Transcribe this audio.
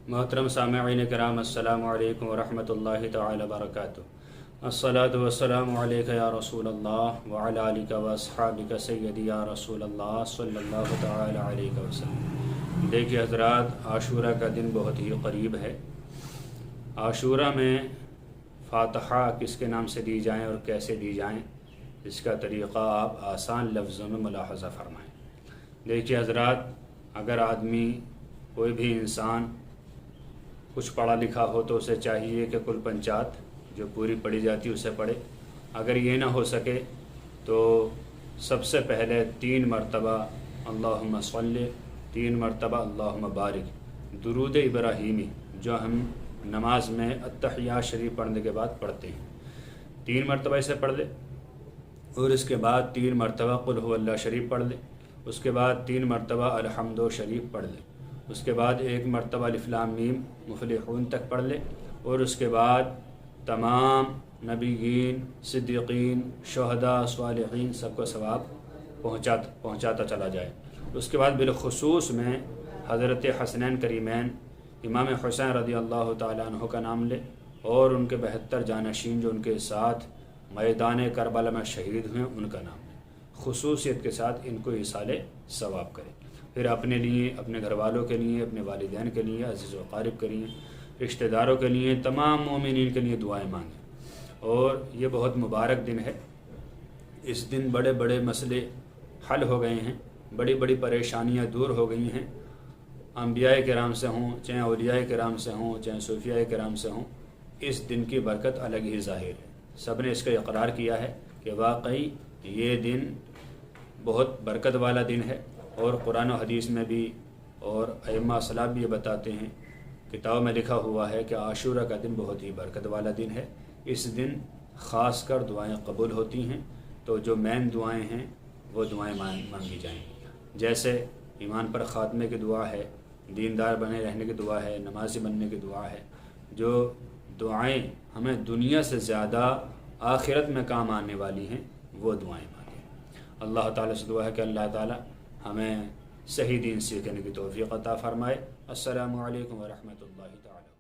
मोहतरम सामईन किराम अस्सलामु अलैकुम वरहमतुल्लाहि तआला बरकातुहू। अस्सलातु वस्सलामु अलैका या रसूल अल्लाह व अला आलिका व अस्हाबिका सय्यदी या रसूल अल्लाह सल्लल्लाहु तआला अलैहि वसल्लम। देखिए हज़रात, आशूरा का दिन बहुत ही करीब है। आशूरा में फातिहा किसके नाम से दी जाएँ और कैसे दी जाएँ, इसका तरीक़ा आप आसान लफ्ज़ों में मुलाहज़ा फरमाएँ। देखिए हज़रात, अगर आदमी कोई भी इंसान कुछ पढ़ा लिखा हो तो उसे चाहिए कि कुल पंचात जो पूरी पढ़ी जाती है उसे पढ़े। अगर ये ना हो सके तो सबसे पहले 3 मरतबा अल्लाहुम्मा सल्ली, 3 मरतबा अल्लाहुम्मा बारिक, दुरूद इब्राहीमी जो हम नमाज में अत्तहियात शरीफ पढ़ने के बाद पढ़ते हैं, 3 मरतबा इसे पढ़ ले। और इसके बाद 3 मरतबा कुल हुवल्लाह शरीफ पढ़ ले। उसके बाद 3 मरतबा अलहम्दो शरीफ पढ़ ले। उसके बाद 1 मरतबा अलिफ लाम मीम मुफ़लिहून तक पढ़ ले। और उसके बाद तमाम नबीयीन, सिद्दीक़ीन, शुहदा, स्वालिहीन सबको सवाब पहुँचाता चला जाए। उसके बाद बिलखुसूस में हज़रत हसनैन करीमैन इमाम हुसैन रज़ी अल्लाह ताला अन्हु का नाम ले और उनके 72 जानशीन जो उनके साथ मैदान करबला में शहीद हुए उनका नाम ले। खुसूसियत के साथ इनको इसाले सवाब करें। फिर अपने लिए, अपने घर वालों के लिए, अपने वालिदैन के लिए, अज़ीज़ व क़ारिब के लिए, रिश्तेदारों के लिए, तमाम मोमिनीन के लिए दुआएं मांगें। और ये बहुत मुबारक दिन है। इस दिन बड़े बड़े मसले हल हो गए हैं, बड़ी बड़ी परेशानियां दूर हो गई हैं। अंबियाए किराम से हों, चाहे औलियाए किराम से हों, चाहे सूफियाए किराम से हों, इस दिन की बरकत अलग ही ज़ाहिर है। सब ने इसका इकरार किया है कि वाकई ये दिन बहुत बरकत वाला दिन है। और कुरान और हदीस में भी और अइम्मा सलाफ भी ये बताते हैं, किताब में लिखा हुआ है कि आशूरा का दिन बहुत ही बरकत वाला दिन है। इस दिन ख़ास कर दुआएँ कबूल होती हैं। तो जो मेन दुआएँ हैं वो दुआएँ मांगी जाएँ, जैसे ईमान पर ख़ात्मे की दुआ है, दीनदार बने रहने की दुआ है, नमाज़ी बनने की दुआ है। जो दुआएँ हमें दुनिया से ज़्यादा आखिरत में काम आने वाली हैं वो दुआएँ मांगें। अल्लाह ताला से दुआ है कि अल्लाह ताला हमें सही दीन सीखने की तौफ़ीक़ अता फ़रमाए। अस्सलामु अलैकुम व रहमतुल्लाहि तआला।